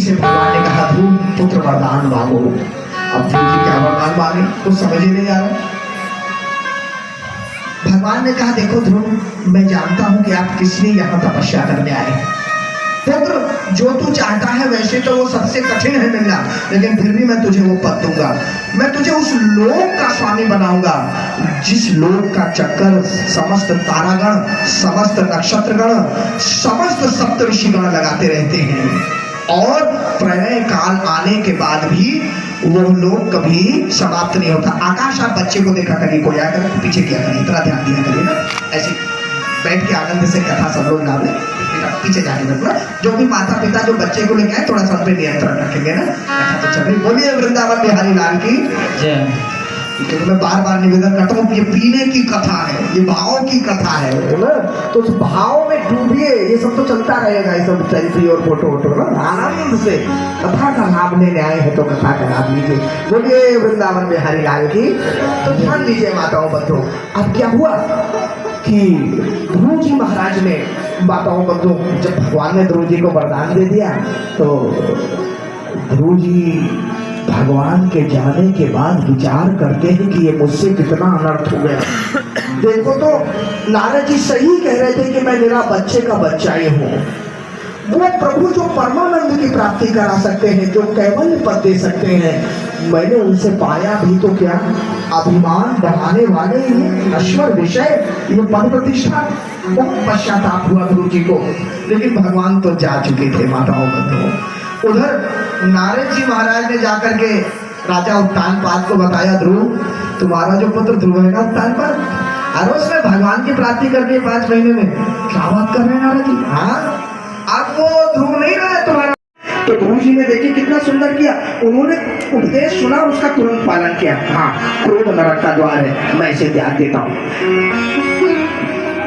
से भगवान ने कहा ध्रुव पुत्र वरदान मांगो। अब ध्रुव जी क्या वरदान मांगे कुछ समझ ही नहीं आ रहा। भगवान ने कहा देखो ध्रुव मैं जानता हूं कि आप किस लिए यहाँ तपस्या करने आए। पुत्र जो तू चाहता है वैसे तो वो सबसे कठिन है मिलना, लेकिन फिर भी मैं तुझे वो पद दूंगा। मैं तुझे उस लोक का स्वामी बनाऊंगा जिस लोक का चक्कर समस्त तारागण, समस्त नक्षत्रगण, समस्त सप्त ऋषिगण लगाते रहते हैं और प्रलय काल आने के बाद भी वो लोग कभी समाप्त नहीं होता। आकाश आप बच्चे को देखा करिए, कोई आया करे पीछे किया करिए, इतना ध्यान दिया करिए ना, ऐसे बैठ के आनंद से कथा सब लोग ना ले, पीछे जाने लगना। जो भी माता पिता जो बच्चे को लेके आए थोड़ा सा पे नियंत्रण रखेंगे ना, कथा तो चल रही। बोलिए वृंदावन बिहारी लाल की जय। तो मैं बार बार निवेदन करता हूँ, ये पीने की कथा है, ये भाव की कथा है ना, तो उस भाव में डूबिए। ये सब तो चलता रहेगा, ये सब सेल्फी और फोटो वोटो ना, आनंद से कथा का लाभ लेने आए हैं तो कथा का लाभ लीजिए। बोलिए वृंदावन बिहारी लाल की। तो ध्यान दीजिए माताओं बंधुओं, अब क्या हुआ कि ध्रुव जी महाराज ने, माताओं बंधुओं, जब भगवान ने ध्रुव जी को वरदान दे दिया तो ध्रुव जी भगवान के जाने के बाद विचार करते हैं कि ये मुझसे कितना अनर्थ हो गया। देखो तो नारद जी सही कह रहे थे कि मैं मेरा बच्चे का बच्चा ही हूँ। वो प्रभु जो परमानंद की प्राप्ति करा सकते हैं, जो कैवल्य पद दे सकते हैं, मैंने उनसे पाया भी तो क्या, अभिमान बढ़ाने वाले ही नश्वर विषय, ये पद प्रतिष्ठा। बहुत पश्चाताप हुआ गुरु जी को, लेकिन भगवान तो जा चुके थे माताओं बंधुओं। उधर नारद जी महाराज ने जाकर के राजा उत्तानपाद को बताया, ध्रुव तुम्हारा जो पुत्र ध्रुव है ना उत्तानपाद, और उसने भगवान की प्राप्ति कर दी 5 महीने में। क्या बात कर रहे हैं नारद जी? हाँ, अब वो ध्रुव नहीं रहा है तुम्हारा। तो ध्रुव जी ने देखिए कितना सुंदर किया, उन्होंने उपदेश सुना, उसका तुरंत पालन किया। हाँ, क्रोध नरक का द्वार है, मैं इसे त्याग देता हूँ।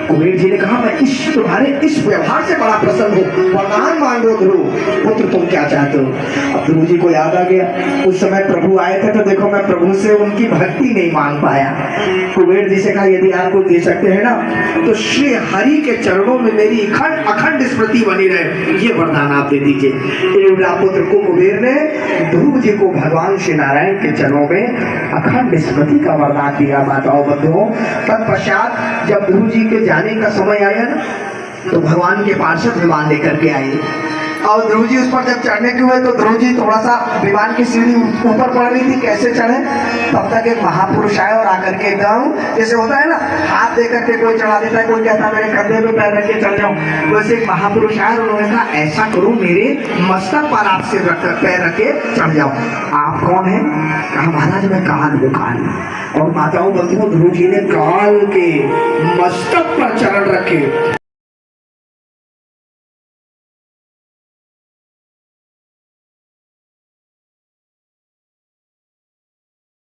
कुबेर जी ने कहा मैं तुम्हारे इस व्यवहार से बड़ा प्रसन्न हूँ, वरदान मांगो ध्रुव पुत्र, तुम क्या चाहते हो। अब ध्रुव जी को याद आ गया, उस समय प्रभु आए थे तो देखो मैं प्रभु से उनकी भक्ति नहीं मांग पाया। कुबेर जी से कहा यदि आप कुछ दे सकते हैं ना तो श्री हरि के चरणों में मेरी अखंड स्मृति बनी रहे, ये वरदान आप दे दीजिए। पुत्र को कुबेर ने ध्रुव जी को भगवान श्री नारायण के चरणों में अखंड स्मृति का वरदान दिया। माताओं बंधुओं, तत्पश्चात जब ध्रुव जी के जाने का समय आया ना तो भगवान के पार्षद विमान लेकर के आए और ध्रुव जी उस पर जब चढ़ने के हुए तो ध्रुव जी थोड़ा सा विमान की सीढ़ी ऊपर पड़ रही थी, कैसे चढ़े। तब तक एक महापुरुष आए और आकर के एकदम जैसे होता है ना, हाथ दे करके कोई चढ़ा देता है, कोई कहता है मेरे कंधे पे पैर रख के चढ़ जाऊं, वैसे एक महापुरुष आए और उन्होंने कहा ऐसा करो मेरे मस्तक पर आप से पैर रख के चढ़ जाओ। आप कौन है? कहा महाराज मैं काल हूँ, काल। और माताओं बंधुओं, ध्रुव जी ने काल के मस्तक पर चरण रखे।